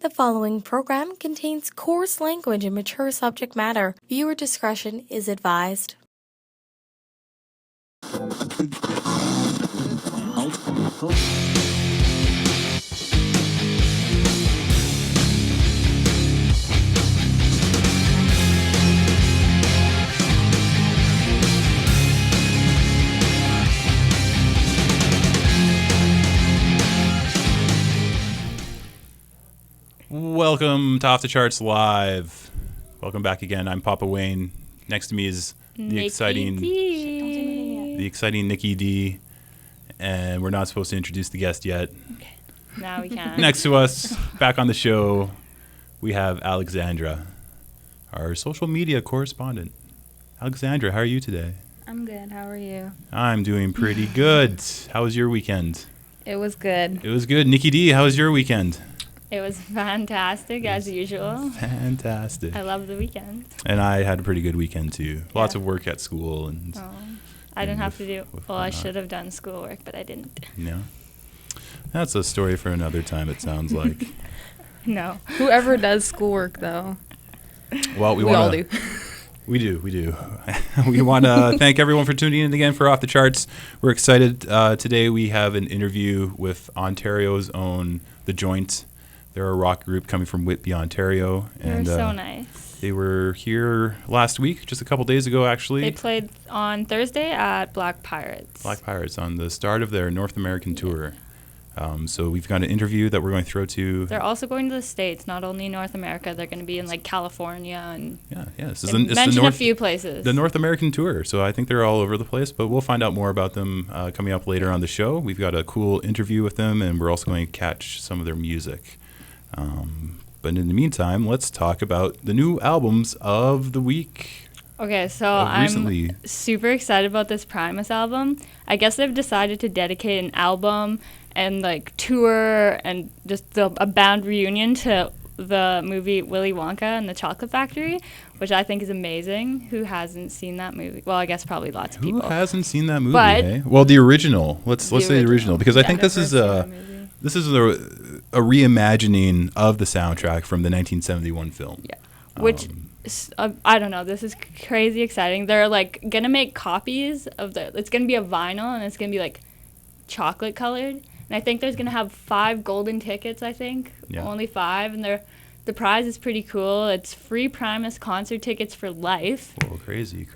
The following program contains coarse language and mature subject matter. Viewer discretion is advised. Welcome to Off the Charts Live. Welcome back again. I'm Papa Wayne. Next to me is the exciting Nikki D. And we're not supposed to introduce the guest yet. Okay. Now we can. Next to us, back on the show, we have Alexandra, our social media correspondent. Alexandra, how are you today? I'm good. How are you? I'm doing pretty good. How was your weekend? It was good. It was good. Nikki D, how was your weekend? It was fantastic, as usual. Fantastic. I love the weekend. And I had a pretty good weekend, too. Lots of work at school. And I didn't have to do... Well, I whatnot. should have done schoolwork, but I didn't. No. That's a story for another time, it sounds like. No. Whoever does schoolwork, though. Well, we all do. We do. We want to thank everyone for tuning in again for Off the Charts. We're excited. Today we have an interview with Ontario's own The Joint. They're a rock group coming from Whitby, Ontario. They're so nice. They were here last week, just a couple days ago, actually. They played on Thursday at Black Pirates. Black Pirates on the start of their North American tour. So we've got an interview that we're going to throw to. They're also going to the States, not only North America. They're going to be in like California and This they mentioned a few places. The North American tour. So I think they're all over the place, but we'll find out more about them coming up later on the show. We've got a cool interview with them, and we're also going to catch some of their music. But in the meantime, let's talk about the new albums of the week. Okay, so Recently. I'm super excited about this Primus album. I guess they've decided to dedicate an album and like tour and just a band reunion to the movie Willy Wonka and the Chocolate Factory, which I think is amazing. Who hasn't seen that movie? Well, I guess probably lots of people. Who hasn't seen that movie? But hey? Well, the original. Let's say the original because I think this is a reimagining of the soundtrack from the 1971 film. Yeah, which I don't know. This is crazy exciting. They're like gonna make copies of it's gonna be a vinyl and it's gonna be like chocolate colored. And I think there's gonna have 5 golden tickets. I think only 5, and the prize is pretty cool. It's free Primus concert tickets for life. Oh, crazy!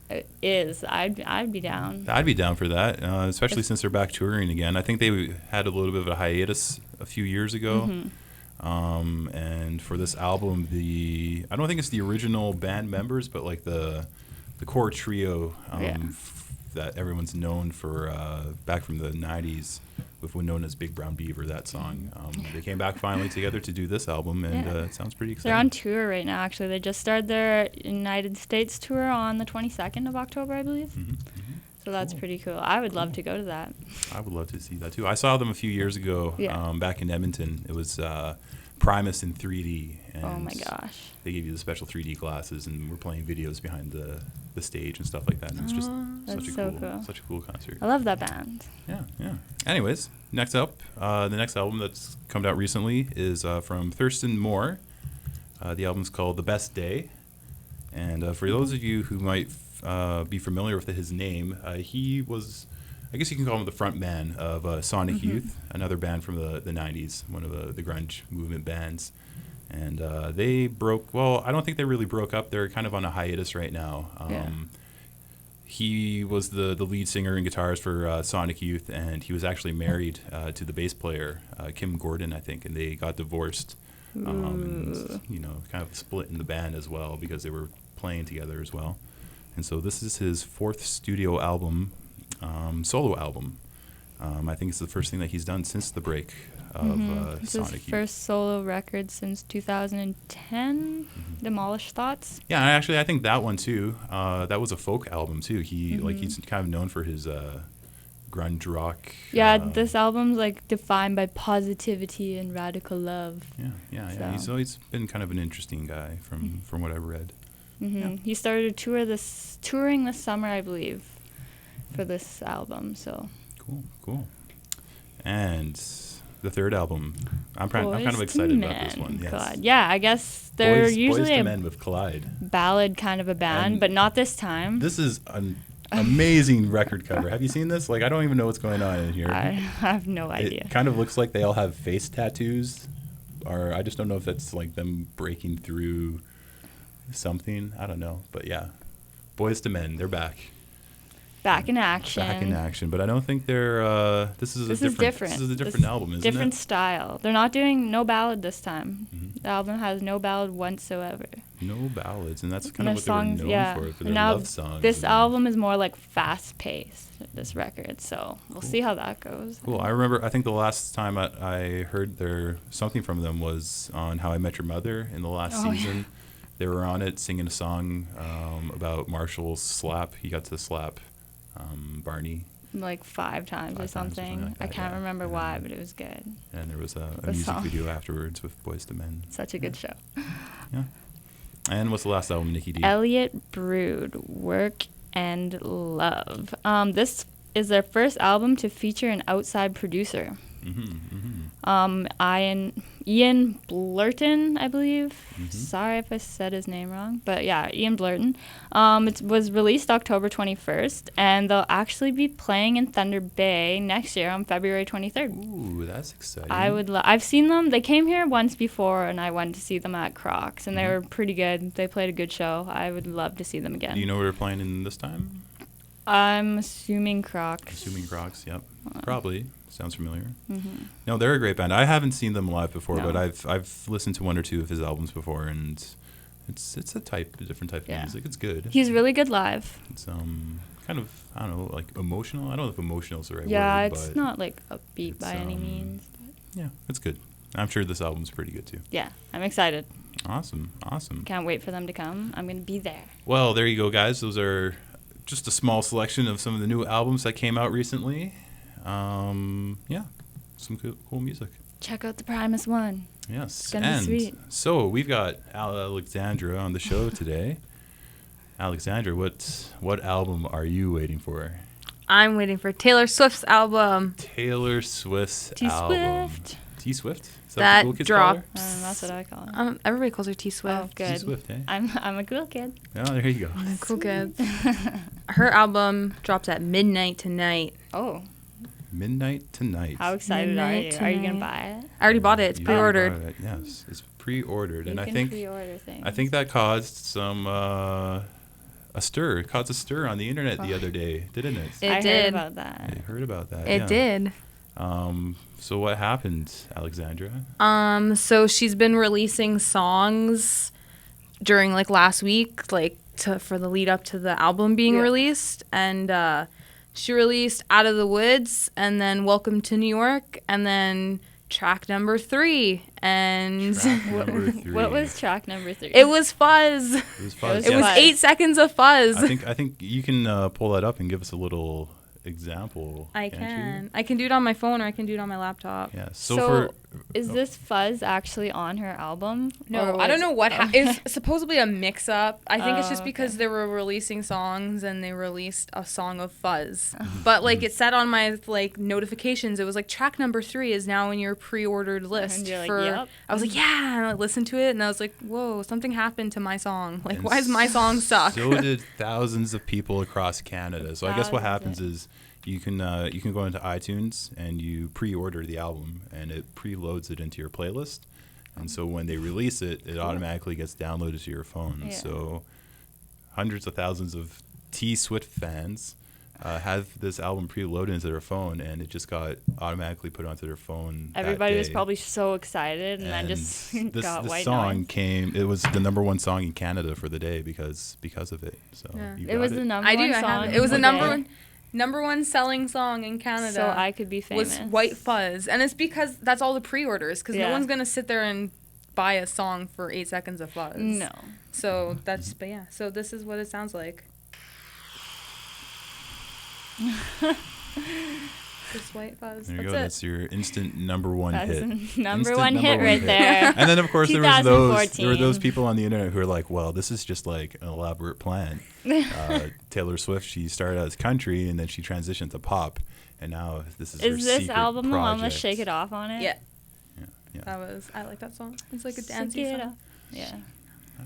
It is. I'd be down. I'd be down for that, especially since they're back touring again. I think they had a little bit of a hiatus a few years ago. Mm-hmm. And for this album, I don't think it's the original band members, but like the core trio that everyone's known for back from the 90s with what known as Big Brown Beaver, that song. They came back finally together to do this album, and it sounds pretty exciting. They're on tour right now, actually. They just started their United States tour on the 22nd of October, I believe. Mm-hmm. So that's pretty cool. I would love to go to that. I would love to see that, too. I saw them a few years ago back in Edmonton. It was Primus in 3D. And oh, my gosh. They gave you the special 3D glasses, and we're playing videos behind the stage and stuff like that. And it's just such a cool concert. I love that band. Yeah. Anyways, next up, the next album that's come out recently is from Thurston Moore. The album's called The Best Day. And for those of you who might be familiar with his name, he was, I guess you can call him the front man of Sonic Youth, another band from the 90s, one of the grunge movement bands. And they I don't think they really broke up. They're kind of on a hiatus right now. He was the lead singer and guitarist for Sonic Youth, and he was actually married to the bass player, Kim Gordon, I think, and they got divorced. And, kind of split in the band as well because they were playing together as well. And so this is his 4th studio album, solo album. I think it's the first thing that he's done since the break of This Sonic is Youth. his first solo record since 2010, Demolished Thoughts. Yeah, actually, I think that one too. That was a folk album too. He's kind of known for his grunge rock. Yeah, this album's like defined by positivity and radical love. Yeah. He's always been kind of an interesting guy from what I've read. Yeah. He started touring this summer, I believe, for this album. So cool. And the third album. I'm kind of Boyz II excited about this Men. one. Yes. God. Yeah, I guess they're Boys usually to a Men with Collide. ballad kind of a band, And but not this time. This is an amazing record cover. Have you seen this? Like, I don't even know what's going on in here. I have no idea. It kind of looks like they all have face tattoos, or I just don't know if it's like them breaking through something. I don't know, but yeah, Boyz II Men, they're back. Back in action. Back in action, but I don't think they're. This is different. This is a different album, isn't Different it? style. They're not doing no ballad this time. Mhm. The album has no ballad whatsoever. No ballads, and that's And kind of their what they were songs, known yeah. for And their now love songs. this and- album is more like fast paced. This record, so we'll see how that goes. Cool. I remember. I think the last time I heard something from them was on How I Met Your Mother in the last Oh, yeah. season. They were on it singing a song about Marshall's slap. He got to slap Barney, Like 5 times or 5 times or something something. like I that, can't yeah. remember And why, then- but it was good. and there was a The music song. video afterwards with Boyz II Men. Such a good show. Yeah. And what's the last album, Nikki D? Elliot Brood, Work and Love. This is their first album to feature an outside producer. Ian Blurton, I believe. Mhm. Sorry if I said his name wrong, but yeah, Ian Blurton. It was released October 21st, and they'll actually be playing in Thunder Bay next year on February 23rd. Ooh, that's exciting. I've seen them. They came here once before, and I went to see them at Crocs, and they Mhm. were pretty good. They played a good show. I would love to see them again. Do you know where they're playing in this time? I'm assuming Crocs. Assuming Crocs. Yep. Probably. Sounds familiar. Mm-hmm. No, they're a great band. I haven't seen them live before, No. but I've listened to 1 or 2 of his albums before, and it's a different type of Yeah. music. It's good. He's really good live. It's kind of, I don't know, like emotional. I don't know if emotional is the right Yeah, word, it's but not like upbeat by it's, any means. yeah, it's good. I'm sure this album's pretty good too. Yeah, I'm excited. Awesome. Can't wait for them to come. I'm gonna be there. Well, there you go, guys. Those are just a small selection of some of the new albums that came out recently. Yeah, some cool music. Check out the Primus one. Yes. It's gonna be sweet. So we've got Alexandra on the show today. Alexandra, what album are you waiting for? I'm waiting for Taylor Swift's album. Taylor Swift's T album. Swift. T Swift? Is That what the cool kids call her? drops. That's what I call it. Everybody calls her T Oh, Swift. good. T Swift, eh? I'm a cool kid. Oh, there you go. Cool kids. Her album drops at midnight tonight. Oh, Midnight Tonight. how excited are you? Midnight Are you gonna tonight. buy it? I already bought it. It's You pre-ordered. bought it. Yes, it's pre-ordered, and You I can think pre-order things. I think that caused some a stir. It caused a stir on the internet the other day, didn't it? It I did. heard about that. I heard about that. It yeah. did. So what happened, Alexandra? So she's been releasing songs during like last week, like for the lead up to the album being Yeah. released, and she released "Out of the Woods" and then "Welcome to New York" and then track number 3, and Track number 3. What was track number 3? it was Fuzz. It was fuzz. It was Fuzz. 8 seconds of Fuzz. I think you can pull that up and give us a little example. I can't can. I can do it on my phone or I can do it on my laptop. You? Yeah. So, For is this Fuzz actually on her album? No, Or I don't was- know what happened. It's supposedly a mix-up. I think it's just Oh, because okay. they were releasing songs and they released a song of Fuzz. But like it said on my like notifications, it was like track number 3 is now in your pre-ordered list. And you're like, for. "Yep." I was like, yeah, and I listened to it and I was like, whoa, something happened to my song. Like, And why does my song suck? So did thousands of people across Canada. So I guess what Thousands, happens is you can go into iTunes and you pre-order the album and it preloads it into your playlist. And so when they release it, it automatically gets downloaded to your phone. Yeah. So hundreds of thousands of T Swift fans have this album preloaded into their phone, and it just got automatically put onto their phone. that Everybody was day. probably so excited, and then And just this got white song noise. came. It was the #1 song in Canada for the day because of it. So Yeah. you It got was the number I do. one I song. have it. It was the of number one selling song in Canada. So I could be famous. was White Fuzz, and it's because that's all the pre-orders. Because no Yeah. one's gonna sit there and buy a song for 8 seconds of Fuzz. No. So that's, but yeah. So this is what it sounds like. Just White Fuzz. There you That's go. it. That's your instant #1 That's hit. a number Instant one hit number right one there. And then of course there were those 2014. people on the internet who are like, well, this is just like an elaborate plan. Taylor Swift, she started out as country and then she transitioned to pop, and now this is her Is this secret album the one with project. Shake It Off on it? Yeah. Yeah. I like that song. It's like a Shake dancing It song. Off. Yeah.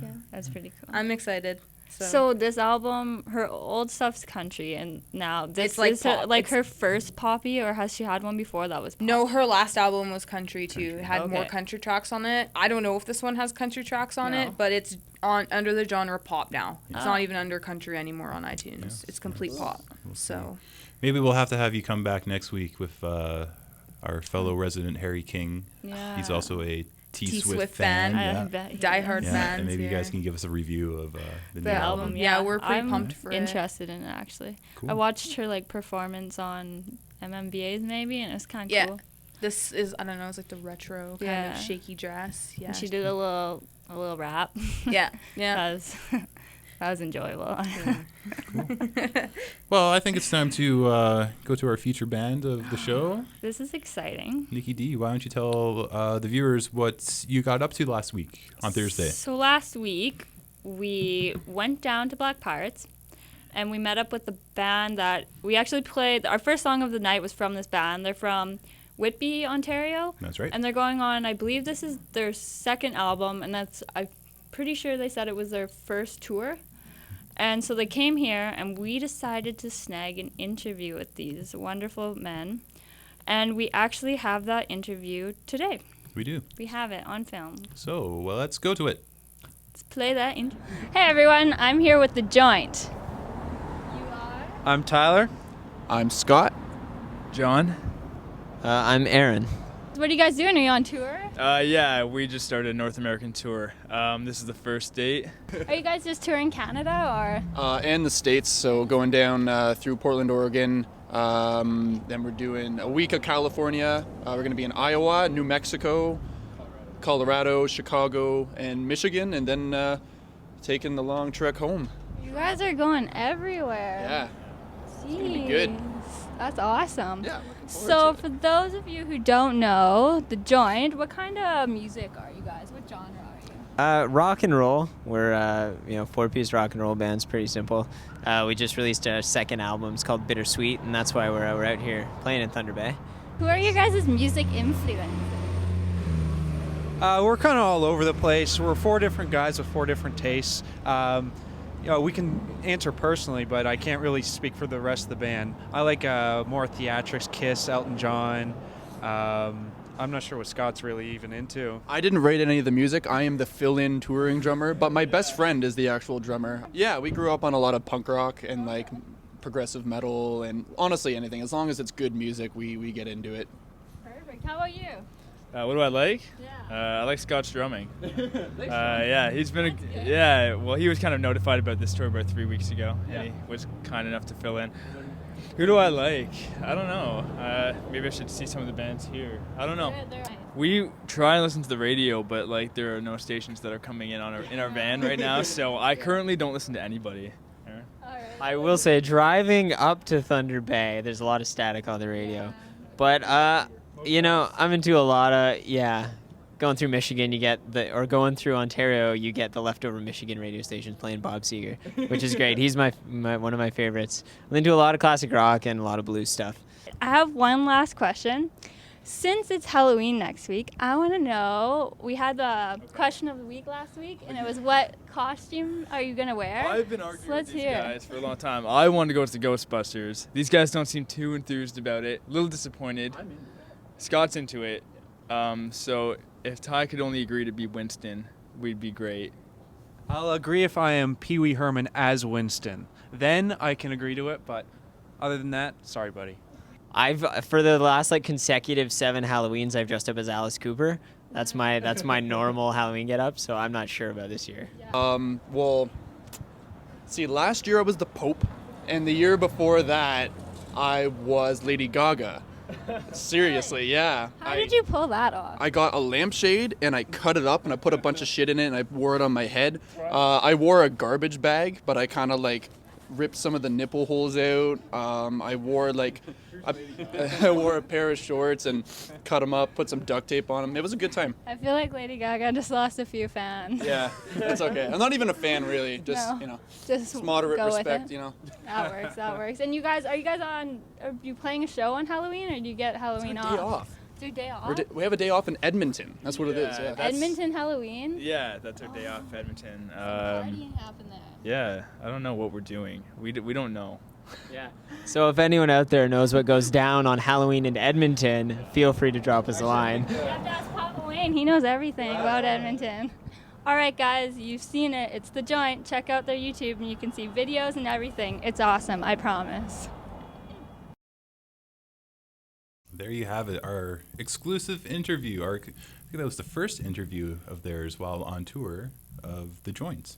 Yeah. That's pretty cool. I'm excited. So this album, her old stuff's country, and now this It's like is her, pop. like It's- her first poppy, or has she had one before that was pop? No, her last album was country too. It had more Okay. country tracks on it. I don't know if this one has country tracks on No. it, but it's on under the genre pop now. It's Oh. not even under country anymore on iTunes. Yeah. It's complete pop. We'll see. So Maybe we'll have to have you come back next week with our fellow resident Harry King. Yeah. He's also a T T Swift Swift fan. fan. I Yeah. bet he diehard is. Yeah, fans. and maybe you guys here. can give us a review of the new The album. album. Yeah, we're pretty I'm pumped for it. interested in it actually. Cool. I watched her like performance on MMVA's maybe, and it was kind of Yeah. cool. This is, I don't know, it's like the retro kind Yeah. of shaky dress. Yeah. And she did a little rap. Yeah. Yeah. that was that was enjoyable. Well, I think it's time to go to our feature band of the show. This is exciting. Nikki D, why don't you tell the viewers what you got up to last week on Thursday? So last week we went down to Black Pirates, and we met up with the band that we actually played. Our first song of the night was from this band. They're from Whitby, Ontario. That's right. And they're going on, I believe this is their second album, and I'm pretty sure they said it was their first tour. And so they came here, and we decided to snag an interview with these wonderful men. And we actually have that interview today. We do. We have it on film. So, well, let's go to it. Let's play that intro. Hey everyone, I'm here with The Joint. I'm Tyler. I'm Scott. John. I'm Aaron. What are you guys doing? Are you on tour? Yeah, we just started a North American tour. This is the first date. Are you guys just touring Canada or? And the States, so going down through Portland, Oregon. Then we're doing a week of California. We're going to be in Iowa, New Mexico, Colorado, Chicago, and Michigan, and then taking the long trek home. You guys are going everywhere. Yeah. Jeez. gonna be good. That's awesome. Yeah. looking So forward to for those of you who don't know, The Joint, what kind of music are you guys? What genre are you? Rock and roll. We're four-piece rock and roll band's pretty simple. We just released our second album. It's called Bittersweet, and that's why we're out here playing in Thunder Bay. Who are your guys' music influences? We're kind of all over the place. We're four different guys with four different tastes. We can answer personally, but I can't really speak for the rest of the band. I like more theatrics, Kiss, Elton John. I'm not sure what Scott's really even into. I didn't write any of the music. I am the fill-in touring drummer, but my best friend is the actual drummer. Yeah, we grew up on a lot of punk rock and like progressive metal, and honestly anything. As long as it's good music, we get into it. Perfect. How about you? What do I like? Yeah. I like Scott's drumming. Yeah, he's been he was kind of notified about this tour about 3 weeks ago, and he was kind enough to fill in. Who do I like? I don't know. Maybe I should see some of the bands here. I don't know. We try and listen to the radio, but like there are no stations that are coming in in our van right now, so I currently don't listen to anybody. Aaron? I will say, driving up to Thunder Bay, there's a lot of static on the radio. But, I'm into a lot of, going through Michigan, going through Ontario, you get the leftover Michigan radio stations playing Bob Seger, which is great. He's my one of my favorites. I'm into a lot of classic rock and a lot of blues stuff. I have one last question. Since it's Halloween next week, I want to know, we had the question of the week last week, and it was what costume are you going to wear? I've been arguing Let's with these hear. guys for a long time. I wanted to go to Ghostbusters. These guys don't seem too enthused about it. A little disappointed. Scott's into it. So if Ty could only agree to be Winston, we'd be great. I'll agree if I am Pee Wee Herman as Winston. Then I can agree to it, but other than that, sorry, buddy. For the last consecutive 7 Halloweens, I've dressed up as Alice Cooper. That's my normal Halloween get up, so I'm not sure about this year. Well, see, last year I was the Pope, and the year before that I was Lady Gaga. Seriously, yeah. How did you pull that off? I got a lampshade and I cut it up and I put a bunch of shit in it and I wore it on my head. I wore a garbage bag, but I kind of ripped some of the nipple holes out. I wore I wore a pair of shorts and cut them up, put some duct tape on them. It was a good time. I feel like Lady Gaga just lost a few fans. Yeah, that's okay. I'm not even a fan really. Just No. Just moderate go with respect. it. That works. That works. And are you playing a show on Halloween, or do you get Halloween It's our day off. It's your day off. We have a day off in Edmonton. That's what it is. Yeah, Yeah. that's- Edmonton Halloween. Yeah, that's our day off, Edmonton. Partying happened there. Yeah, I don't know what we're doing. We don't know. Yeah. So if anyone out there knows what goes down on Halloween in Edmonton, feel free to drop us a line. You have to ask Papa Wayne. He knows everything about Edmonton. All right, guys, you've seen it. It's The Joint. Check out their YouTube, and you can see videos and everything. It's awesome, I promise. There you have it, our exclusive interview. I think that was the first interview of theirs while on tour of The Joints.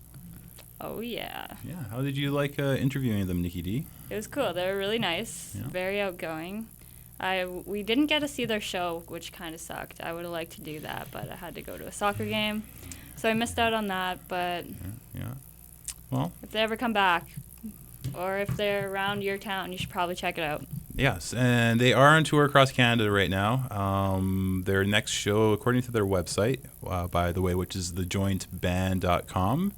Oh, yeah. Yeah, how did you like interviewing them, Nikki D? It was cool. They were really nice, Yeah. very outgoing. We didn't get to see their show, which kind of sucked. I would have liked to do that, but I had to go to a soccer game. So I missed out on that, but Yeah. Well, if they ever come back, or if they're around your town, you should probably check it out. yes, and they are on tour across Canada right now. Their next show, according to their website, by the way, which is thejointband.com,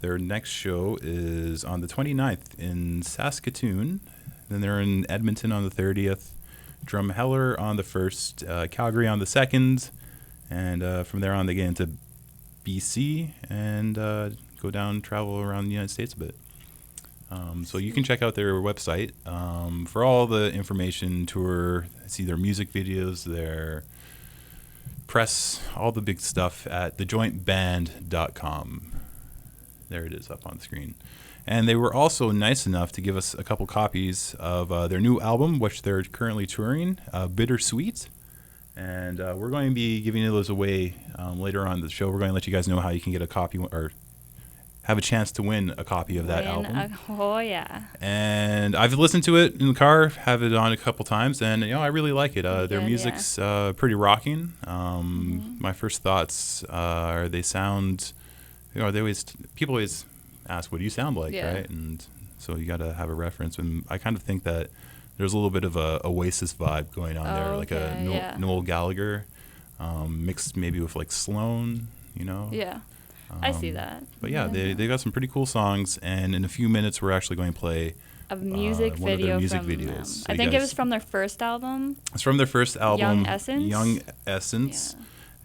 their next show is on the 29th in Saskatoon. Then they're in Edmonton on the 30th, Drumheller on the 1st, Calgary on the 2nd, and from there on they get into BC and go down, travel around the United States a bit. So you can check out their website for all the information, tour, see their music videos, their press, all the big stuff at thejointband.com. There it is up on the screen. And they were also nice enough to give us a couple copies of their new album, which they're currently touring, Bittersweet. And we're going to be giving those away later on in the show. We're going to let you guys know how you can get a copy or have a chance to win a copy of that album. Oh, yeah. And I've listened to it in the car, have it on a couple times, and I really like it. Their Good, music's pretty rocking. My first thoughts are they sound, people always ask, what do you sound like, Yeah. right? And so you got to have a reference. And I kind of think that there's a little bit of a Oasis vibe going on there, like a Okay, yeah. Noel Gallagher, mixed maybe with like Sloan, Yeah. I see that. But yeah, they got some pretty cool songs, and in a few minutes we're actually going to play A music one of their video music from videos. them. So I you think it guys- was from their first album. It's from their first album, Young Essence,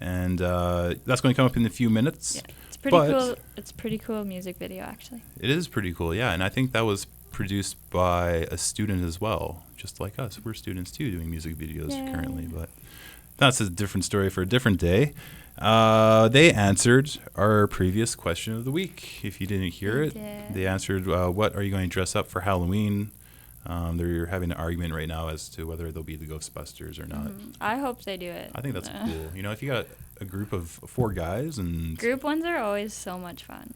Yeah. and that's going to come up in a few minutes. Yeah. It's pretty But- cool. It's a pretty cool music video, actually. It is pretty cool, yeah, and I think that was produced by a student as well, just like us. We're students too, doing music videos Yeah. currently, but that's a different story for a different day. They answered our previous question of the week. If you didn't hear They it, did. they answered, what are you going to dress up for Halloween? They're having an argument right now as to whether they'll be the Ghostbusters or not. I hope they do it. I think that's cool. If you got a group of 4 guys and Group ones are always so much fun.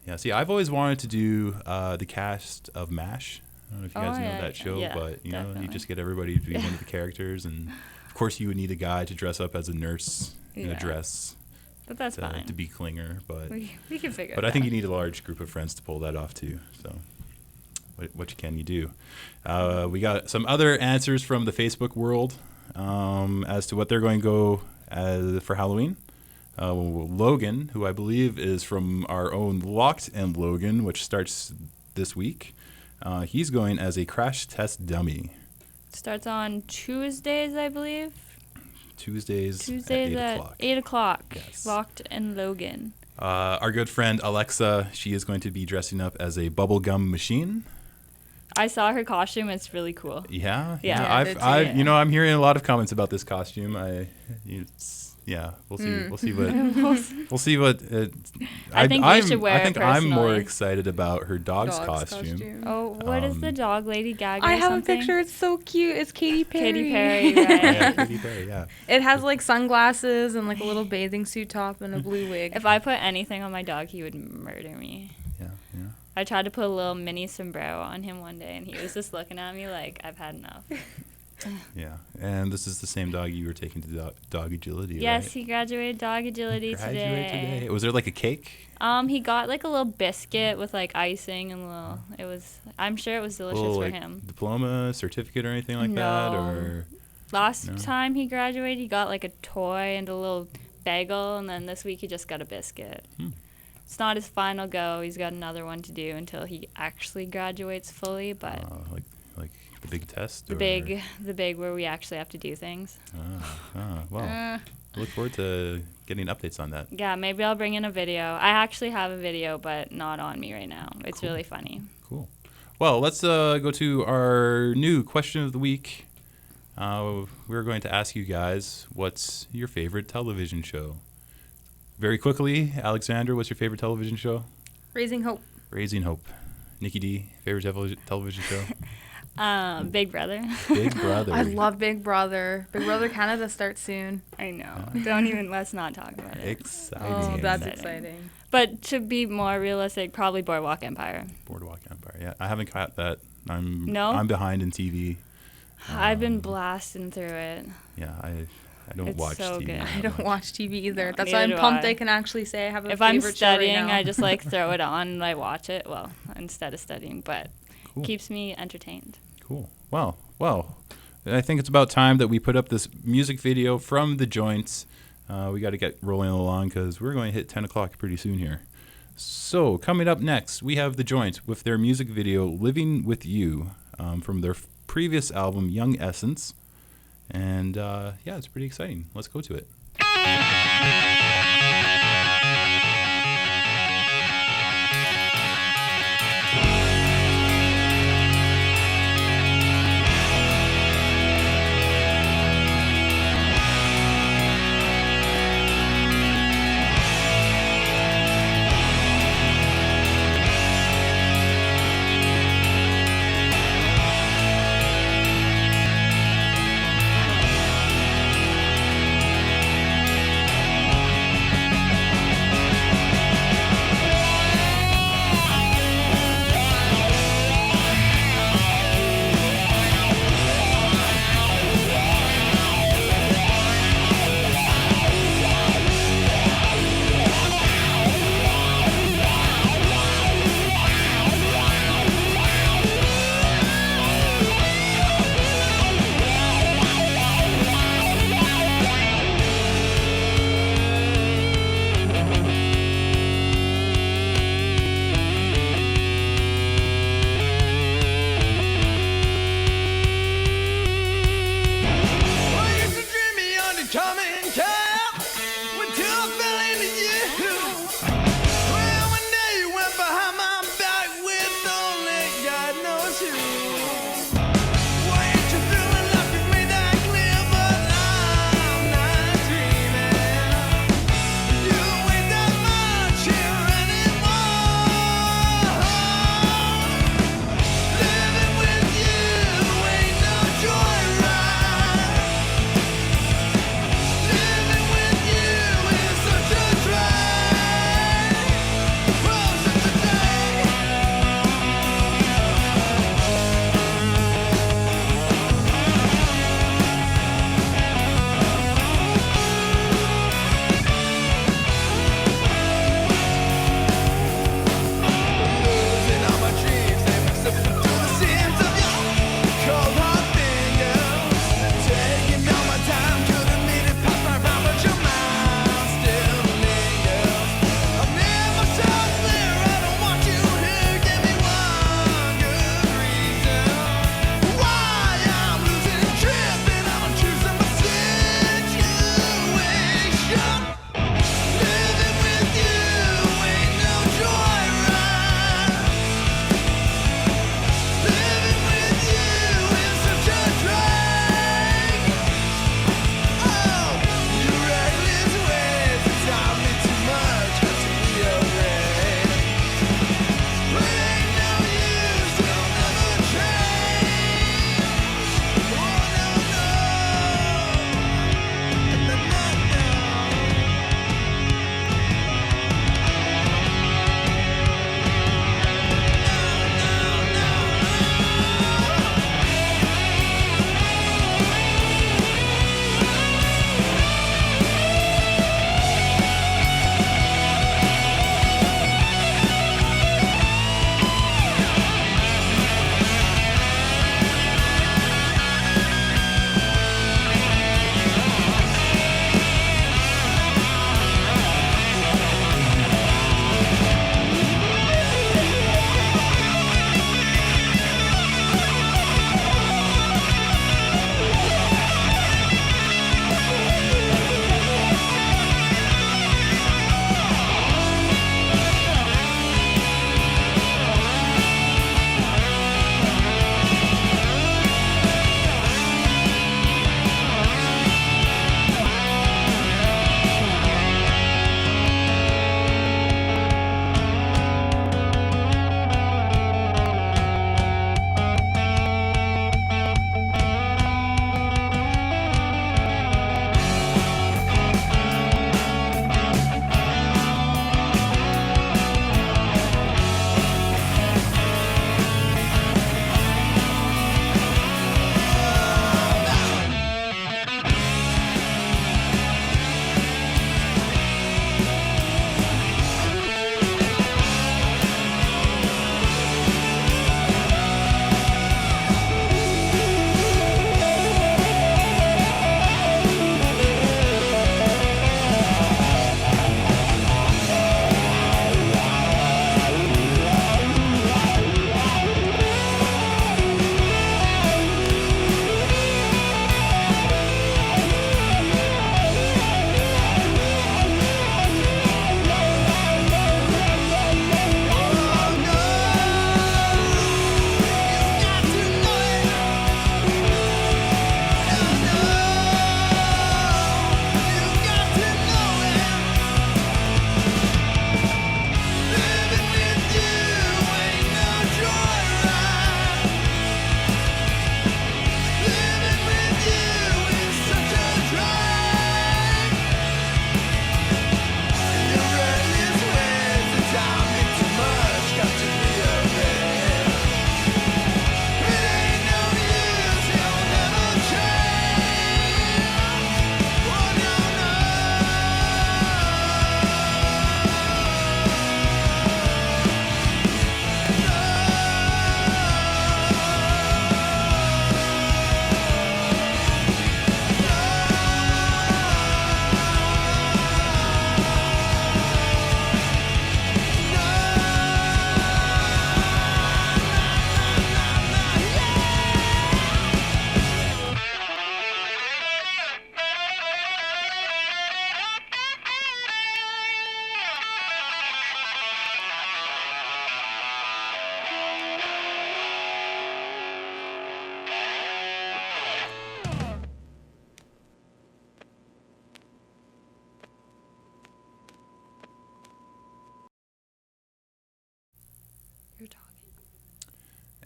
yeah. See, I've always wanted to do the cast of MASH. I don't know if you guys Oh, know yeah, that show, yeah, but you definitely. just get everybody to be one of the characters, and of course you would need a guy to dress up as a nurse in a Yeah. dress But that's fine. to be Klinger. But We can figure it out. but I think you need a large group of friends to pull that off too. So what can you do? We got some other answers from the Facebook world as to what they're going to go as for Halloween. Logan, who I believe is from our own Locked and Logan, which starts this week, he's going as a crash test dummy. Starts on Tuesdays, I believe. Tuesdays Tuesdays at 8 at o'clock. 8 o'clock. Yes. Locked and Logan. Our good friend Alexa, she is going to be dressing up as a bubblegum machine. I saw her costume. It's really cool. Yeah, Yeah. Yeah, I've, it's- I've, yeah. I'm hearing a lot of comments about this costume. We'll see. We'll see what. We'll see what. I think you should wear I it think I'm more personally. excited about her dog's costume. Oh, what is the dog? Lady Gaga I or have something? a picture. It's so cute. It's Katy Perry. Katy Perry, right? Yeah, Katy Perry. Yeah. It has like sunglasses and like a little bathing suit top and a blue wig. If I put anything on my dog, he would murder me. Yeah. I tried to put a little mini sombrero on him one day, and he was just looking at me like, I've had enough. Yeah, and this is the same dog you were taking to dog agility, Yes, right? he graduated dog agility today. Was there like a cake? He got like a little biscuit with like icing and little. It was. I'm sure it was delicious Little, for like, him. diploma, certificate, or anything like that, No. or Last No. time he graduated, he got like a toy and a little bagel, and then this week he just got a biscuit. Hmm. It's not his final go. He's got another one to do until he actually graduates fully. But like the big test? the big where we actually have to do things. Well, I look forward to getting updates on that. Yeah, maybe I'll bring in a video. I actually have a video, but not on me right now. It's Cool. really funny. Cool. Well, let's go to our new question of the week. We're going to ask you guys, what's your favorite television show? Very quickly, Alexander, what's your favorite television show? Raising Hope. Raising Hope. Nikki D, favorite television show? Big Brother. Big Brother. I love Big Brother. Big Brother Canada starts soon. I know. Don't even. Let's not talk about it. Exciting. Oh, that's Exciting. exciting. But to be more realistic, probably Boardwalk Empire. Boardwalk Empire. Yeah, I haven't caught that. No? I'm behind in TV. I've been blasting through it. Yeah, I don't It's watch so TV. good. I don't watch TV either. No, That's why I'm neither do pumped I. I can actually say I have a If I'm favorite show right studying, now. I just like throw it on and I watch it. Well, instead of studying, but Cool. keeps me entertained. Cool. Well, I think it's about time that we put up this music video from The Joints. We got to get rolling along because we're going to hit 10 o'clock pretty soon here. So, coming up next, we have The Joints with their music video, Living With You, from their previous album, Young Essence. And yeah, it's pretty exciting. Let's go to it.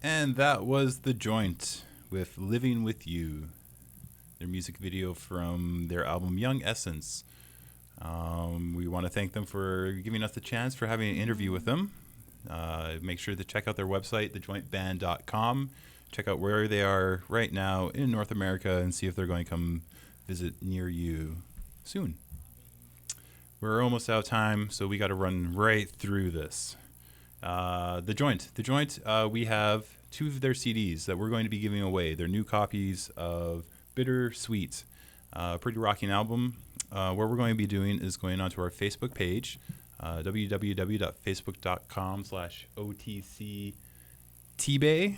And that was The Joint with Living With You, their music video from their album Young Essence. We want to thank them for giving us the chance for having an interview with them. Make sure to check out their website, thejointband.com. Check out where they are right now in North America and see if they're going to come visit near you soon. We're almost out of time, so we got to run right through this. The Joint, we have 2 of their CDs that we're going to be giving away. They're new copies of Bitter Sweet, a pretty rocking album. What we're going to be doing is going onto our Facebook page, www.facebook.com/OTCTBay.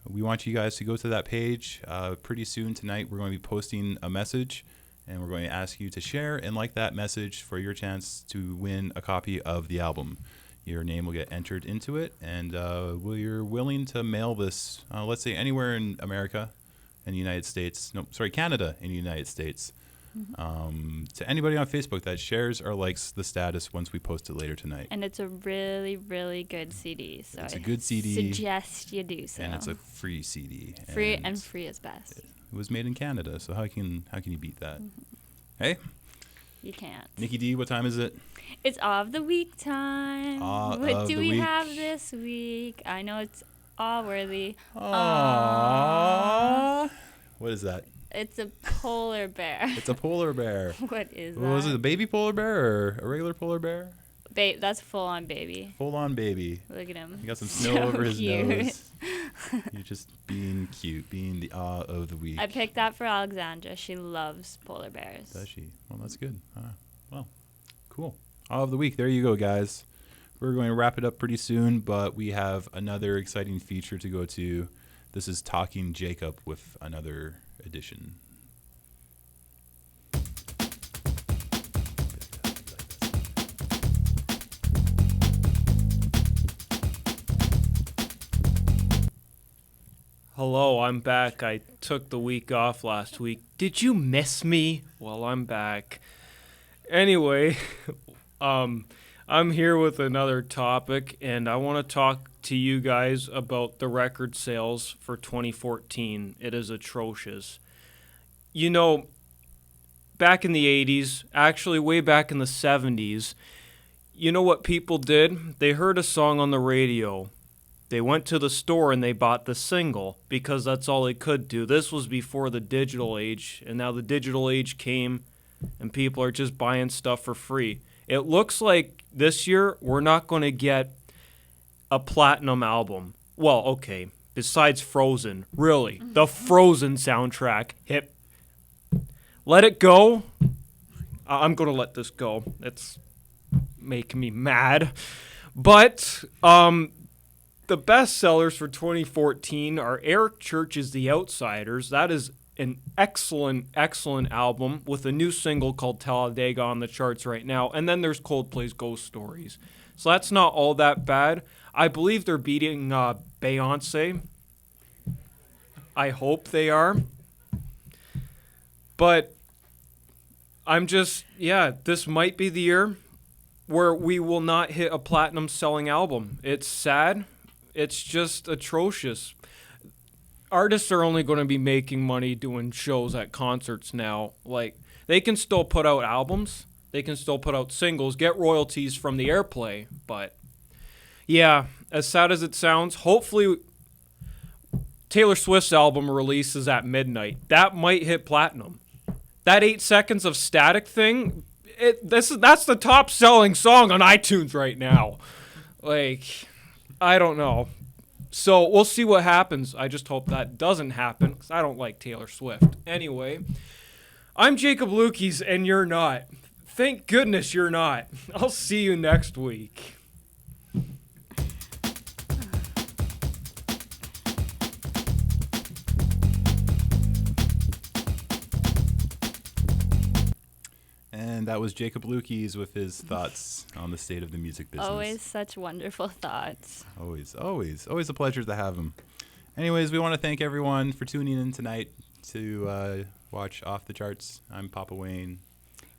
We want you guys to go to that page. Pretty soon tonight, we're going to be posting a message, and we're going to ask you to share and like that message for your chance to win a copy of the album. Your name will get entered into it, and we're willing to mail this, let's say, anywhere in America and the United States. Canada and the United States. To anybody on Facebook that shares or likes the status once we post it later tonight. And it's a really, really good CD. So it's a good CD. Suggest you do so. And it's a free CD. Free and free is best. It was made in Canada, so how can you beat that? Hey? You can't. Nikki D, what time is it? It's of the week time. What do we have this week? I know it's all worthy. Aww. What is that? It's a polar bear. It's a polar bear. What is that? Was it a baby polar bear or a regular polar bear? That's full on baby. Full on baby. Look at him. He got some snow over his cute. nose. You're just being cute, being the awe of the week. I picked that for Alexandra. She loves polar bears. Does she? Well, that's good. Well, cool. Awe of the week. There you go, guys. We're going to wrap it up pretty soon, but we have another exciting feature to go to. This is Talking Jacob with another edition. Hello, I'm back. I took the week off last week. Did you miss me? Well, I'm back. Anyway, I'm here with another topic, and I want to talk to you guys about the record sales for 2014. It is atrocious. You know, back in the 80s, actually way back in the 70s, you know what people did? They heard a song on the radio. They went to the store and they bought the single because that's all they could do. This was before the digital age, and now the digital age came and people are just buying stuff for free. It looks like this year we're not going to get a platinum album. Well, okay, besides Frozen. Really, the Frozen soundtrack hit. Let it go. I'm going to let this go. It's making me mad. But the best sellers for 2014 are Eric Church's The Outsiders. That is an excellent, excellent album with a new single called Talladega on the charts right now. And then there's Coldplay's Ghost Stories. So that's not all that bad. I believe they're beating Beyonce. I hope they are. But I'm just, this might be the year where we will not hit a platinum selling album. It's sad. It's just atrocious. Artists are only going to be making money doing shows at concerts now. Like, they can still put out albums. They can still put out singles, get royalties from the airplay. But, yeah, as sad as it sounds, hopefully Taylor Swift's album releases at midnight. That might hit platinum. That 8 seconds of static thing, that's the top selling song on iTunes right now. Like, I don't know. So we'll see what happens. I just hope that doesn't happen because I don't like Taylor Swift. Anyway, I'm Jacob Lukes and you're not. Thank goodness you're not. I'll see you next week. And that was Jacob Lukes with his thoughts on the state of the music business. Always such wonderful thoughts. Always a pleasure to have him. Anyways, we want to thank everyone for tuning in tonight to watch Off the Charts. I'm Papa Wayne.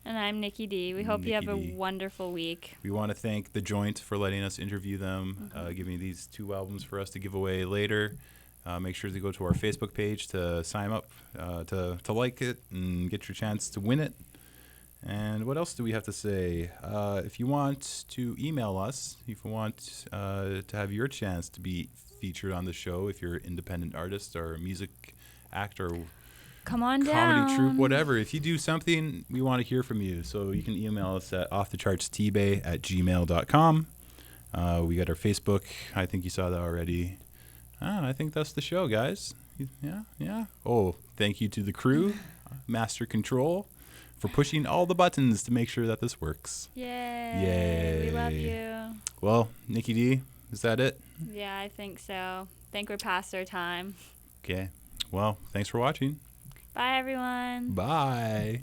And I'm Nikki D. We hope you have Nikki D. a wonderful week. We want to thank The Joint for letting us interview them, giving these 2 albums for us to give away later. Make sure to go to our Facebook page to sign up, to like it, and get your chance to win it. And what else do we have to say? If you want to email us, if you want to have your chance to be featured on the show, if you're an independent artist or a music actor, Come on down. comedy troupe, whatever. If you do something, we want to hear from you. So you can email us at offthechartstbay@gmail.com. We got our Facebook. I think you saw that already. I think that's the show, guys. Yeah. Oh, thank you to the crew, Master Control, for pushing all the buttons to make sure that this works. Yay. We love you. Well, Nikki D, is that it? Yeah, I think so. I think we're past our time. Okay. Well, thanks for watching. Bye, everyone. Bye.